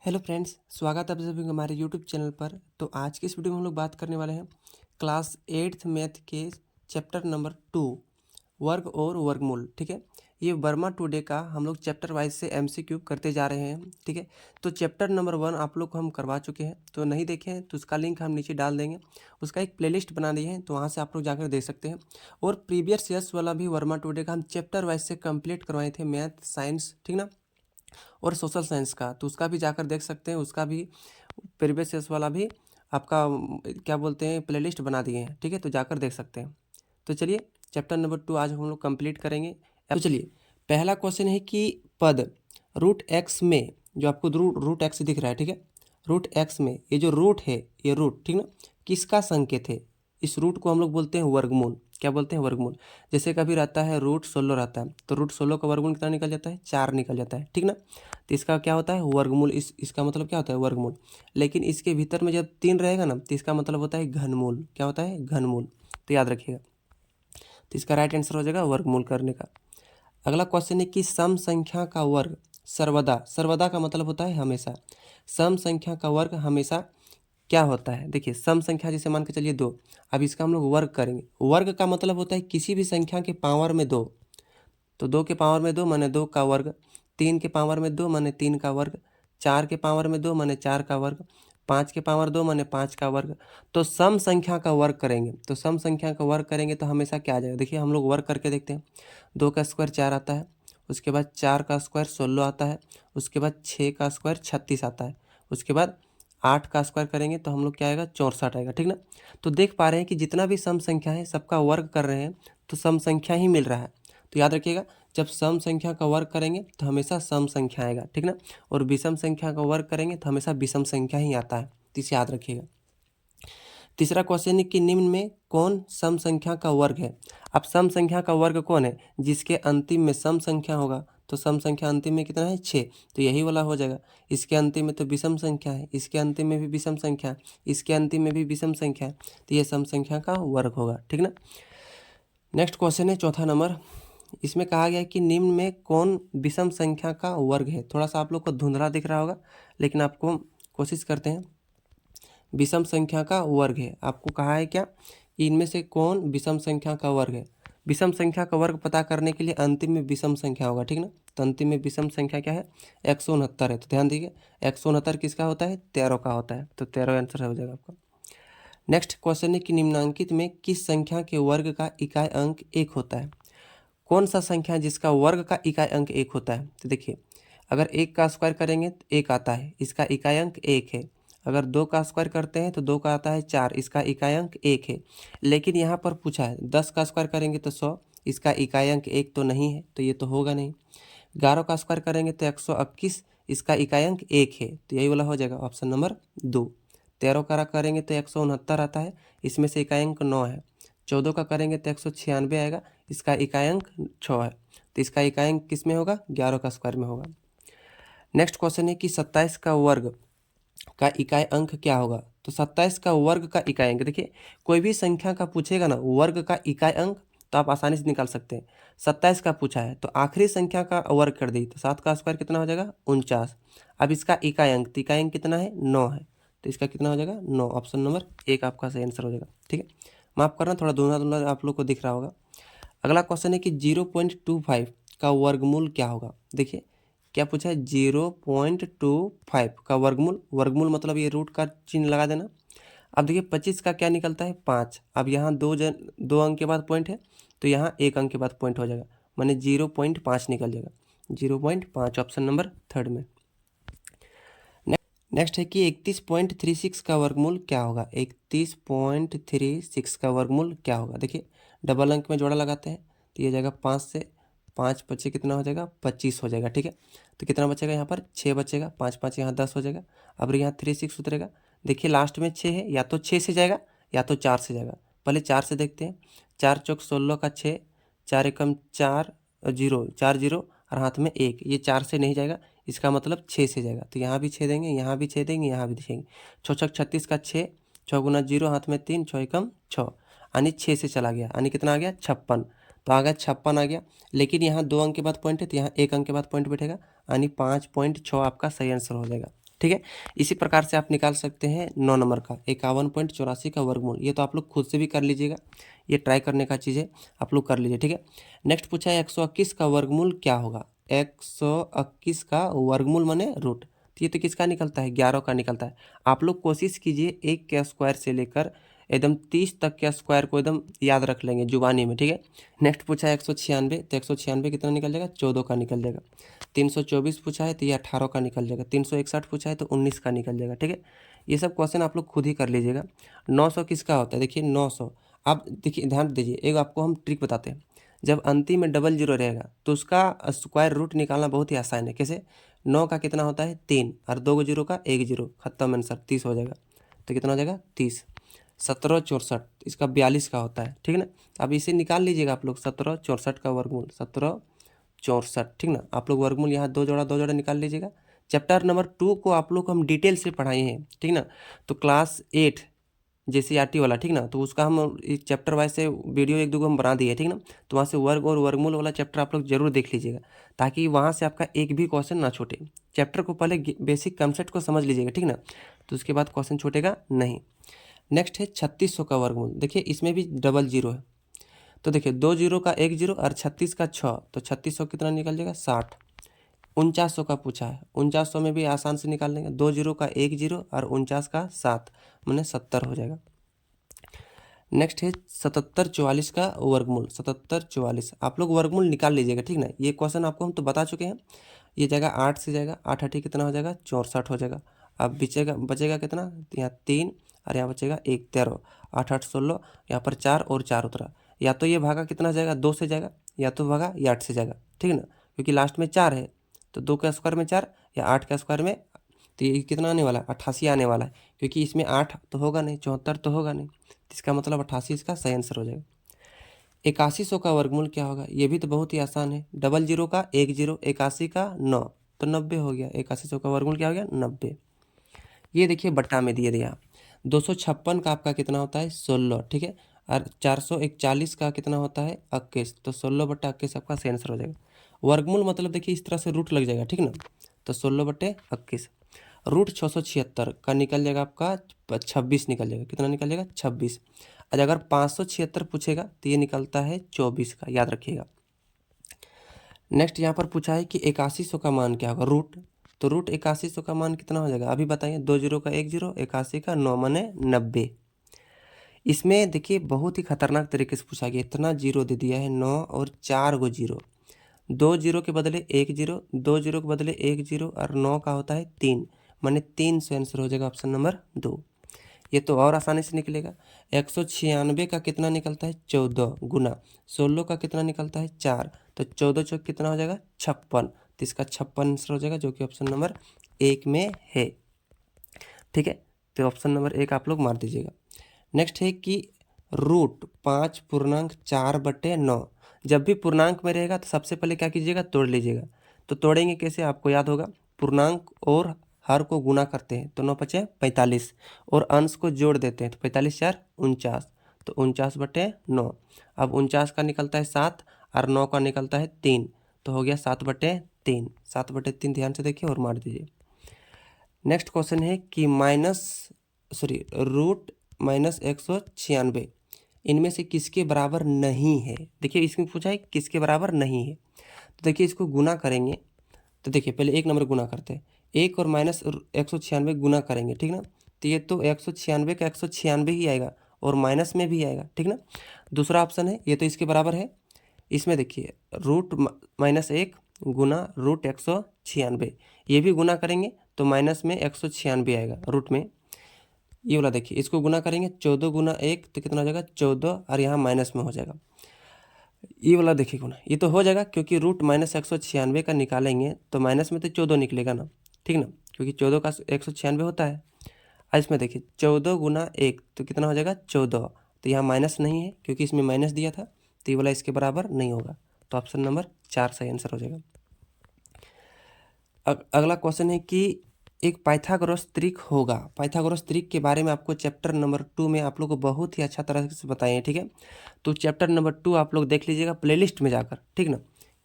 Hello friends, स्वागत है आप सभी का हमारे यूट्यूब चैनल पर। तो आज की इस वीडियो में हम लोग बात करने वाले हैं क्लास 8th मैथ के चैप्टर नंबर 2 वर्ग और वर्गमूल। ठीक है, ये वर्मा टुडे का हम लोग चैप्टर वाइज से एमसीक्यू करते जा रहे हैं। ठीक है, तो चैप्टर नंबर 1 आप लोग को हम करवा चुके हैं, तो नहीं देखे हैं तो उसका लिंक हम नीचे डाल देंगे। उसका एक प्लेलिस्ट बना दिए हैं, तो वहाँ से आप लोग जाकर देख सकते हैं। और प्रीवियस ईयर्स वाला भी वर्मा टुडे का हम चैप्टर वाइज से कंप्लीट करवाए थे, मैथ, साइंस, ठीक ना, और सोशल साइंस का, तो उसका भी जाकर देख सकते हैं। उसका भी प्रीवियस ईयर्स वाला भी आपका क्या बोलते हैं प्लेलिस्ट बना दिए हैं। ठीक है, तो जाकर देख सकते हैं। तो चलिए चैप्टर नंबर 2 आज हम लोग कंप्लीट करेंगे। तो चलिए पहला क्वेश्चन है कि पद रूट एक्स में, जो आपको रूट एक्स दिख रहा है, ठीक है, रूट एक्स में ये जो रूट है, ये रूट, ठीक ना, किसका संकेत है? इस रूट को हम लोग बोलते हैं वर्गमूल। क्या बोलते हैं? वर्गमूल। जैसे कभी रहता है रूट 16 रहता है, तो रूट 16 का वर्गमूल कितना निकल जाता है? 4 निकल जाता है, ठीक ना। तो इसका क्या होता है? वर्गमूल। इसका मतलब क्या होता है? वर्गमूल। लेकिन इसके भीतर में जब 3 रहेगा ना, तो इसका मतलब होता है घनमूल। क्या होता है? घनमूल। तो याद रखिएगा, तो इसका राइट आंसर हो जाएगा वर्गमूल करने का। अगला क्वेश्चन है कि सम संख्या का वर्ग सर्वदा, सर्वदा का मतलब होता है हमेशा, सम संख्या का वर्ग हमेशा क्या होता है? देखिए सम संख्या जैसे मान के चलिए 2, अब इसका हम लोग वर्ग करेंगे। वर्ग का मतलब होता है किसी भी संख्या के पावर में 2, तो 2 के पावर में 2 माने 2 का वर्ग, 3 के पावर में 2 माने 3 का वर्ग, 4 के पावर में 2 माने 4 का वर्ग, 5 के पावर 2 माने 5 का वर्ग। तो सम संख्या का वर्ग करेंगे, तो सम संख्या का वर्ग करेंगे तो हमेशा क्या आ जाएगा? देखिए हम लोग वर्ग करके देखते हैं। 2 का स्क्वायर 4 आता है, उसके बाद 4 का स्क्वायर 16 आता है, उसके बाद 6 का स्क्वायर 36 आता है, उसके बाद 8 का स्क्वायर करेंगे तो हम लोग क्या आएगा? 64 आएगा, ठीक ना। तो देख पा रहे हैं कि जितना भी सम संख्या है सबका वर्ग कर रहे हैं, तो सम संख्या ही मिल रहा है। तो याद रखिएगा, जब सम संख्या का वर्ग करेंगे तो हमेशा सम संख्या आएगा, ठीक ना, और विषम संख्या का वर्ग करेंगे तो हमेशा विषम संख्या ही आता है। तो इसे याद रखिएगा। तीसरा क्वेश्चन है कि निम्न में कौन सम संख्या का वर्ग है? अब सम संख्या का वर्ग कौन है? जिसके अंतिम में सम संख्या होगा, तो सम संख्या अंतिम में कितना है? 6, तो यही वाला हो जाएगा। इसके अंतिम में तो विषम संख्या है, इसके अंतिम में भी विषम संख्या है, इसके अंतिम में भी विषम संख्या है, तो ये सम संख्या का वर्ग होगा, ठीक ना। नेक्स्ट क्वेश्चन है चौथा नंबर। इसमें कहा गया है कि निम्न में कौन विषम संख्या का वर्ग है? थोड़ा सा आप लोग को धुंधला दिख रहा होगा, लेकिन आपको कोशिश करते हैं। विषम संख्या का वर्ग है, आपको कहा है क्या? इनमें से कौन विषम संख्या का वर्ग है? विषम संख्या का वर्ग पता करने के लिए अंतिम में विषम संख्या होगा, ठीक ना। तो अंतिम में विषम संख्या क्या है? 169 है। तो ध्यान दीजिए, 169 किसका होता है? 13 का होता है। तो 13 आंसर हो जाएगा आपका। नेक्स्ट क्वेश्चन है कि निम्नांकित में किस संख्या के वर्ग का इकाई अंक 1 होता है? कौन सा संख्या जिसका वर्ग का इकाई अंक 1 होता है? तो देखिए, अगर 1 का स्क्वायर करेंगे तो 1 आता है, इसका इकाई अंक 1 है। अगर 2 का स्क्वायर करते हैं तो 2 का आता है 4, इसका इकाई अंक 1 है। लेकिन यहाँ पर पूछा है 10 का स्क्वायर करेंगे तो 100, इसका इकाई अंक 1 तो नहीं है, तो ये तो होगा नहीं। 11 का स्क्वायर करेंगे तो 121, इसका इकाई अंक 1 है, तो यही वाला हो जाएगा ऑप्शन नंबर 2। 13 का करेंगे तो 169 आता है, इसमें से इकाई अंक 9 है। 14 का करेंगे तो 196 आएगा, इसका इकाई अंक 6 है, तो इसका इकाई अंक किस में होगा? 11 का स्क्वायर में होगा। नेक्स्ट क्वेश्चन है कि 27 का वर्ग का इकाई अंक क्या होगा? तो 27 का वर्ग का इकाई अंक, देखिए कोई भी संख्या का पूछेगा ना वर्ग का इकाई अंक, तो आप आसानी से निकाल सकते हैं। 27 का पूछा है तो आखिरी संख्या का वर्ग कर दी, तो 7 का स्क्वायर कितना हो जाएगा? 49। अब इसका इकाई अंक, तो इकाई अंक कितना है? 9 है, तो इसका कितना हो जाएगा? 9। ऑप्शन नंबर 1 आपका सही आंसर हो जाएगा, ठीक है। माफ करना, थोड़ा धुंधला धुंधला आप लोग को दिख रहा होगा। अगला क्वेश्चन है कि 0.25 का वर्गमूल क्या होगा? देखिए क्या पूछा है? 0.25 का वर्गमूल, वर्गमूल मतलब ये रूट का चिन्ह लगा देना। अब देखिए 25 का क्या निकलता है? 5। अब यहाँ दो अंक के बाद पॉइंट है, तो यहाँ 1 अंक के बाद पॉइंट हो जाएगा, माने 0.5 निकल जाएगा। 0.5 ऑप्शन नंबर 3 में। नेक्स्ट है कि 31.36 का वर्गमूल क्या होगा? 31.36 का वर्गमूल क्या होगा? देखिए डबल अंक में जोड़ा लगाते हैं, तो ये जाएगा 5 से, 5 बचे कितना हो जाएगा? 25 हो जाएगा, ठीक है। तो कितना बचेगा यहाँ पर? 6 बचेगा, 5 5 यहाँ 10 हो जाएगा। अब यहाँ 36 उतरेगा, देखिए लास्ट में 6 है, या तो 6 से जाएगा या तो 4 से जाएगा। पहले 4 से देखते हैं। 4 चौक 16 का 6, 4 एकम 4, 0 4 0 और हाथ में 1, ये 4 से नहीं जाएगा, इसका मतलब 6 से जाएगा। तो यहाँ भी 6 देंगे, यहाँ भी 6 देंगे, यहाँ भी देंगे। 6 छक 36 का 6, 6 गुना 0 हाथ में 3, 6 एकम 6, यानी 6 से चला गया, यानी कितना आ गया? 56। तो आ गया 56 आ गया। लेकिन यहाँ 2 अंक के बाद पॉइंट है, तो यहाँ 1 अंक के बाद पॉइंट बैठेगा, यानी 5.6 आपका सही आंसर हो जाएगा, ठीक है। इसी प्रकार से आप निकाल सकते हैं 9 नंबर का 51.84 का वर्गमूल। ये तो आप लोग खुद से भी कर लीजिएगा, ये ट्राई करने का चीज़ है, आप लोग कर लीजिए, ठीक है। नेक्स्ट पूछा है 121 का वर्गमूल क्या होगा। 121 का वर्गमूल माने रूट, तो ये तो किसका निकलता है, 11 का निकलता है। आप लोग कोशिश कीजिए 1 के स्क्वायर से लेकर एकदम 30 तक के स्क्वायर को एकदम याद रख लेंगे जुबानी में, ठीक है। नेक्स्ट पूछा है 196, तो 196 कितना निकल जाएगा, 14 का निकल जाएगा। 324 पूछा है तो ये 18 का निकल जाएगा। 361 पूछा है तो 19 का निकल जाएगा, ठीक है। ये सब क्वेश्चन आप लोग खुद ही कर लीजिएगा। 900 किसका होता है, देखिए 900, आप देखिए ध्यान दीजिए, एक आपको हम ट्रिक बताते हैं। जब अंतिम में डबल जीरो रहेगा तो उसका स्क्वायर रूट निकालना बहुत ही आसान है। कैसे, 9 का कितना होता है 3 और 2 जीरो का 1 जीरो, खत्म आंसर, 30 हो जाएगा। तो कितना हो जाएगा 30। 1764 इसका 42 का होता है, ठीक है ना। अब इसे निकाल लीजिएगा आप लोग, 1764 का वर्गमूल 1764, ठीक ना। आप लोग वर्गमूल यहाँ दो जोड़ा निकाल लीजिएगा। चैप्टर नंबर 2 को आप लोग हम डिटेल से पढ़ाए हैं, ठीक ना। तो क्लास 8 JCRT वाला, ठीक ना, तो उसका हम इस चैप्टर वाइज से वीडियो 1-2 को हम बना दिए, ठीक ना। तो वहाँ से वर्ग और वर्गमूल वाला चैप्टर आप लोग जरूर देख लीजिएगा, ताकि वहाँ से आपका एक भी क्वेश्चन ना छूटे। चैप्टर को पहले बेसिक कंसेप्ट को समझ लीजिएगा, ठीक ना, तो उसके बाद क्वेश्चन छूटेगा नहीं। नेक्स्ट है 3600 का वर्गमूल। देखिए इसमें भी डबल जीरो है, तो देखिए 2 जीरो का 1 जीरो और 36 का 6, तो 3600 कितना निकल जाएगा 60। 4900 का पूछा है, 4900 में भी आसान से निकाल लेंगे, 2 जीरो का 1 जीरो और 49 का 7, मैंने 70 हो जाएगा। नेक्स्ट है 7744 का वर्गमूल। 7744 आप लोग वर्गमूल निकाल लीजिएगा, ठीक ना। ये क्वेश्चन आपको हम तो बता चुके हैं। ये जाएगा 8 से जाएगा, 8 8 कितना हो जाएगा 64 हो जाएगा। अब बचेगा कितना, यहाँ 3 और यहाँ बचेगा 1, 13, 8 8 16, यहाँ पर 4 और 4 उतरा। या तो ये भागा कितना जाएगा 2 से जाएगा, या तो भागा ये 8 से जाएगा, ठीक है ना, क्योंकि लास्ट में 4 है। तो 2 के स्क्वायर में 4 या 8 के स्क्वायर में, तो ये कितना आने वाला है 88 आने वाला है, क्योंकि इसमें 8 तो होगा नहीं, 74 तो होगा नहीं, इसका मतलब 88 इसका सही आंसर हो जाएगा। 8100 का वर्गमूल क्या होगा, ये भी तो बहुत ही आसान है। डबल जीरो का 1 जीरो, 81 का 9, तो 90 हो गया। 8100 का वर्गमूल क्या हो गया 90। ये देखिए बट्टा में दिए दिया। 256 का आपका कितना होता है 16, ठीक है। और 441 का कितना होता है 21, तो 16/21 आपका सही आंसर हो जाएगा। वर्गमूल मतलब देखिए इस तरह से रूट लग जाएगा, ठीक ना, तो 16/21। रूट 676 का निकल जाएगा आपका 26 निकल जाएगा, कितना निकल जाएगा 26। और अगर 576 पूछेगा तो ये निकलता है 24 का, याद रखिएगा। नेक्स्ट यहाँ पर पूछा है कि 8100 का मान क्या होगा रूट, तो रूट 8100 का मान कितना हो जाएगा, अभी बताइए। 2 जीरो का 1 जीरो, 81 का 9 माने 90। इसमें देखिए बहुत ही खतरनाक तरीके से पूछा गया, इतना जीरो दे दिया है 9 और 4 गो जीरो। 2 जीरो के बदले 1 जीरो, 2 जीरो के बदले 1 जीरो और 9 का होता है 3, माने 3 से आंसर हो जाएगा ऑप्शन नंबर 2। ये तो और आसानी से निकलेगा। 196 का कितना निकलता है 14 गुना 16 का कितना निकलता है 4, तो 14 चौक कितना हो जाएगा 56, तो इसका 56 आंसर हो जाएगा, जो कि ऑप्शन नंबर 1 में है, ठीक है। तो ऑप्शन नंबर 1 आप लोग मार दीजिएगा। नेक्स्ट है कि रूट 5.4/9, जब भी पूर्णांक में रहेगा तो सबसे पहले क्या कीजिएगा तोड़ लीजिएगा। तो तोड़ेंगे कैसे, आपको याद होगा, पूर्णांक और हर को गुना करते हैं तो 9 पचे 45, और अंश को जोड़ देते हैं तो 45 4 49, तो 49/9। अब 49 का निकलता है 7 और 9 का निकलता है 3, तो हो गया 7/3। 7/3 ध्यान से देखिए और मार दीजिए। नेक्स्ट क्वेश्चन है कि रूट -196 इनमें से किसके बराबर नहीं है। देखिए इसमें पूछा है किसके बराबर नहीं है, तो देखिए इसको गुना करेंगे। तो देखिए पहले 1 नंबर गुना करते हैं, 1 और -196 गुना करेंगे, ठीक ना। तो ये तो 196 का 196 ही आएगा और माइनस में भी आएगा, ठीक ना। दूसरा ऑप्शन है ये तो इसके बराबर है। इसमें देखिए रूट -1 गुना रूट 196, ये भी गुना करेंगे तो माइनस में 196 आएगा रूट में। ये वाला देखिए इसको गुना करेंगे 14 गुना 1 तो कितना हो जाएगा 14, और यहाँ माइनस में हो जाएगा। ये वाला देखिए गुना, ये तो हो जाएगा क्योंकि रूट -196 का निकालेंगे तो माइनस में तो 14 निकलेगा ना, ठीक ना, क्योंकि 14 का 196 होता है। और इसमें देखिए 14 गुना 1 तो कितना हो जाएगा 14, तो यहाँ माइनस नहीं है क्योंकि इसमें माइनस दिया था, तो ये वाला इसके बराबर नहीं होगा, तो ऑप्शन नंबर 4 सही आंसर हो जाएगा। अगला क्वेश्चन है कि एक पाइथागोरस त्रिक होगा। पाइथागोरस त्रिक के बारे में आपको चैप्टर नंबर 2 में आप लोग को बहुत ही अच्छा तरह से बताएं, ठीक है। तो चैप्टर नंबर 2 आप लोग देख लीजिएगा प्लेलिस्ट में जाकर, ठीक ना,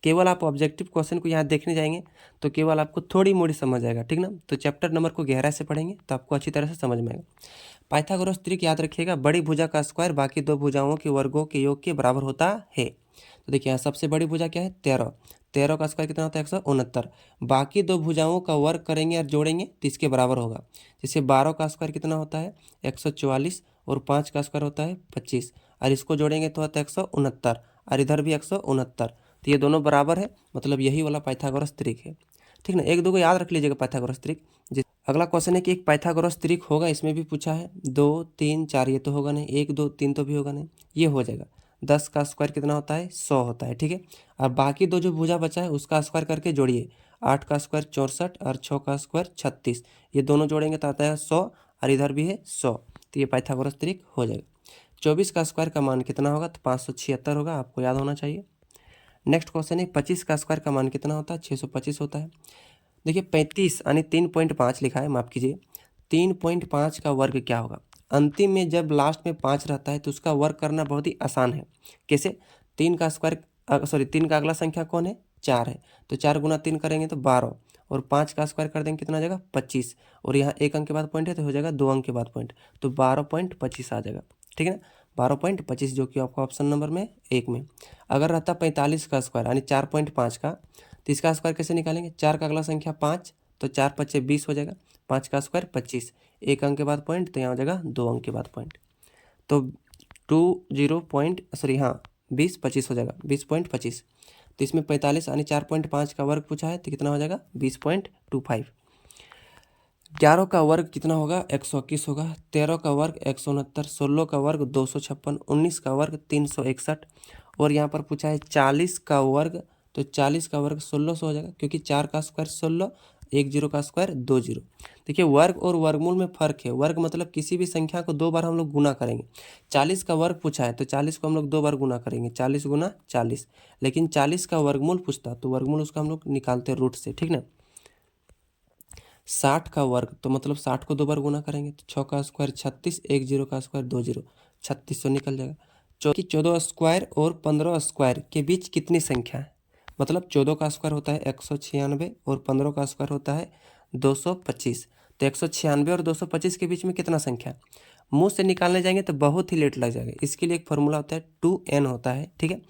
केवल आप ऑब्जेक्टिव क्वेश्चन को यहाँ देखने जाएंगे तो केवल आपको थोड़ी मोड़ी समझ आएगा, ठीक ना। तो चैप्टर नंबर को गहराई से पढ़ेंगे तो आपको अच्छी तरह से समझ में आएगा। पाइथागोरस त्रिक याद रखिएगा, बड़ी भुजा का स्क्वायर बाकी दो भुजाओं के वर्गों के योग के बराबर होता है। तो देखिए यहाँ सबसे बड़ी भुजा क्या है 13, 13 का स्क्वायर कितना होता है 169। बाकी दो भुजाओं का वर्ग करेंगे और जोड़ेंगे तो इसके बराबर होगा। जैसे 12 का स्क्वायर कितना होता है 144 और 5 का स्क्वायर होता है 25 और इसको जोड़ेंगे तो होता है 169 और इधर भी 169। तो ये दोनों बराबर है, मतलब यही वाला पाइथागोरस त्रिक है, ठीक ना। एक दो को याद रख लीजिएगा पाइथागोरस त्रिक। अगला क्वेश्चन है कि एक पाइथागोरस त्रिक होगा, इसमें भी पूछा है 2 3 4, ये तो होगा नहीं, 1 2 3 तो भी होगा नहीं, ये हो जाएगा। 10 का स्क्वायर कितना होता है 100 होता है, ठीक है। और बाकी दो जो भुजा बचा है उसका स्क्वायर करके जोड़िए, 8 का स्क्वायर 64 और 6 का स्क्वायर 36, ये दोनों जोड़ेंगे तो आता है 100 और इधर भी है 100, तो ये पाइथागोरस त्रिक हो जाएगा। 24 का स्क्वायर का मान कितना होगा तो 576 होगा, आपको याद होना चाहिए। नेक्स्ट क्वेश्चन है 25 का स्क्वायर का मान कितना होता है 625 होता है। देखिए 35 यानी 3.5 लिखा है, माफ कीजिए, 3.5 का वर्ग क्या होगा। अंतिम में जब लास्ट में 5 रहता है तो उसका वर्ग करना बहुत ही आसान है। कैसे, 3 का स्क्वायर 3 का अगला संख्या कौन है 4 है, तो 4 गुना 3 करेंगे तो 12 और 5 का स्क्वायर कर देंगे कितना आ जाएगा 25 और यहाँ 1 अंक के बाद पॉइंट है तो हो जाएगा 2 अंक के बाद पॉइंट, तो 12.25 आ जाएगा, ठीक है ना। 12.25 जो कि आपका ऑप्शन नंबर में 1 में। अगर रहता 45 का स्क्वायर यानी 4.5 का, तो इसका स्क्वायर कैसे निकालेंगे, 4 का अगला संख्या 5 तो 4 5 20 हो जाएगा, 5 का स्क्वायर 25, 1 अंक के बाद पॉइंट तो यहाँ हो जाएगा 2 अंक के बाद पॉइंट, तो 20 25 हो जाएगा 20.25। तो इसमें 45 यानी 4.5 का वर्ग पूछा है तो कितना हो जाएगा 20.25। 11 का वर्ग कितना होगा 121 होगा, 13 का वर्ग 169, 16 का वर्ग 256, 19 का वर्ग 361 और यहाँ पर पूछा है 40 का वर्ग, तो 40 का वर्ग 1600 हो जाएगा क्योंकि 4 का स्क्वायर 16, 1 0 का स्क्वायर 2 0। देखिए वर्ग और वर्गमूल में फ़र्क है, वर्ग मतलब किसी भी संख्या को 2 बार हम लोग गुना करेंगे। 40 का वर्ग पूछा है तो 40 को हम लोग 2 बार गुना करेंगे, 40 गुना 40, लेकिन 40 का वर्गमूल पूछता तो वर्गमूल उसका हम लोग निकालते रूट से, ठीक ना। 60 का वर्ग तो मतलब 60 को 2 बार गुना करेंगे तो 6 का स्क्वायर 36, 1 0 का स्क्वायर 2 0, 3600 निकल जाएगा। 14 स्क्वायर और 15 स्क्वायर के बीच कितनी संख्या है, मतलब 14 का स्क्वायर होता है 196 और 15 का स्क्वायर होता है 225, तो 196 और 225 के बीच में कितना संख्या है। मुंह से निकालने जाएंगे तो बहुत ही लेट लग जाएगा, इसके लिए एक फॉर्मूला होता है 2n होता है, ठीक है।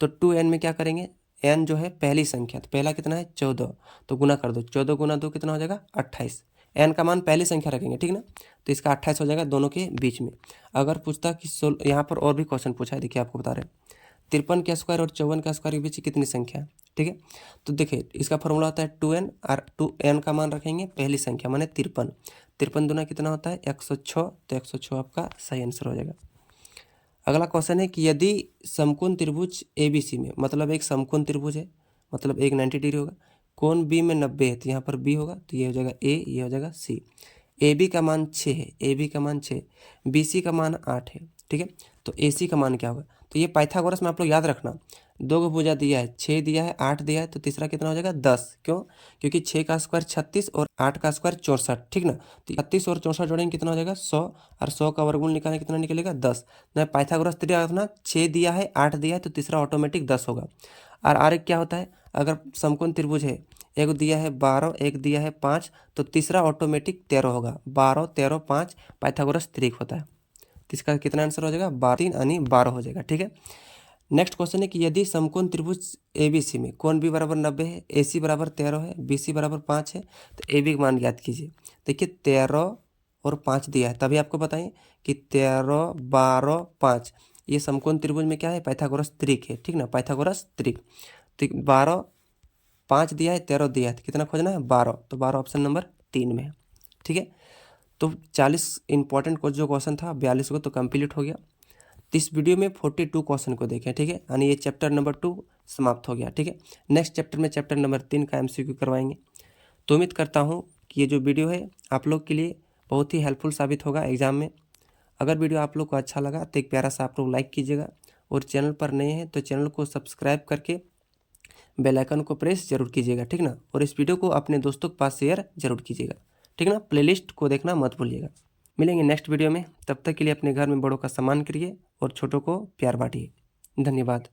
तो 2n में क्या करेंगे, n जो है पहली संख्या, तो पहला कितना है 14, तो गुना कर दो, 14 गुना 2 कितना हो जाएगा 28, n का मान पहली संख्या रखेंगे, ठीक ना। तो इसका 28 हो जाएगा दोनों के बीच में। अगर पूछता कि यहाँ पर और भी क्वेश्चन पूछा है, देखिए आपको बता रहे हैं 53 का स्क्वायर और 54 का स्क्वायर के बीच कितनी संख्या है, ठीक है। तो देखिए इसका फॉर्मूला होता है 2n और 2n का मान रखेंगे पहली संख्या माने 53, 53 दूना कितना होता है 106, तो 106 आपका सही आंसर हो जाएगा। अगला क्वेश्चन है कि यदि समकोण त्रिभुज ABC में, मतलब एक समकोण त्रिभुज है, मतलब एक 90 डिग्री होगा, कोण B में 90 है तो यहाँ पर B होगा, तो ये हो जाएगा A, ये हो जाएगा C। AB का मान 6 है, AB का मान 6, BC का मान 8 है, ठीक है। तो AC का मान क्या होगा, तो ये पाइथागोरस में आप लोग याद रखना, 2 को भुजा दिया है 6 दिया है 8 दिया है, तो तीसरा कितना हो जाएगा 10, क्यों, क्योंकि 6 का स्क्वायर 36 और 8 का स्क्वायर 64, ठीक ना। तो 36 और 64 जोड़ेंगे कितना हो जाएगा 100 और 100 का वर्गमूल निकालेंगे कितना निकलेगा 10। ना पाइथागोरस त्रिक रखना, 6 दिया है 8 दिया है तो तीसरा ऑटोमेटिक 10 होगा। और आरेख क्या होता है, अगर समकोण त्रिभुज है, एक दिया है 12 एक दिया है 5, तो तीसरा ऑटोमेटिक 13 होगा, 12 13 5 पाइथागोरस त्रिक होता है। तो इसका कितना आंसर हो जाएगा 12 यानी 12 हो जाएगा, ठीक है। नेक्स्ट क्वेश्चन है कि यदि समकोण त्रिभुज ABC में कोण B बराबर 90 है, AC बराबर 13 है, BC बराबर 5 है, तो AB का मान ज्ञात कीजिए। देखिए 13 और 5 दिया है, तभी आपको बताएं कि 13 12 5 ये समकोण त्रिभुज में क्या है पाइथागोरस त्रिक है, ठीक ना, पाइथागोरस त्रिक। तो 12 5 दिया है 13 दिया है, तो कितना खोजना है 12, तो 12 ऑप्शन नंबर 3 में है, ठीक है। तो 40 इंपॉर्टेंट जो क्वेश्चन था 42 को तो कंप्लीट हो गया। तो इस वीडियो में 42 क्वेश्चन को देखें, ठीक है, यानी ये चैप्टर नंबर 2 समाप्त हो गया, ठीक है। नेक्स्ट चैप्टर में चैप्टर नंबर 3 का MCQ करवाएंगे। तो उम्मीद करता हूँ कि ये जो वीडियो है आप लोग के लिए बहुत ही हेल्पफुल साबित होगा एग्जाम में। अगर वीडियो आप लोग को अच्छा लगा तो एक प्यारा सा आप लोग लाइक कीजिएगा, और चैनल पर नए हैं तो चैनल को सब्सक्राइब करके बेल आइकन को प्रेस जरूर कीजिएगा, ठीक ना। और इस वीडियो को अपने दोस्तों के पास शेयर जरूर कीजिएगा, ठीक ना। प्लेलिस्ट को देखना मत भूलिएगा। मिलेंगे नेक्स्ट वीडियो में, तब तक के लिए अपने घर में बड़ों का सम्मान करिए और छोटों को प्यार बांटिए। धन्यवाद।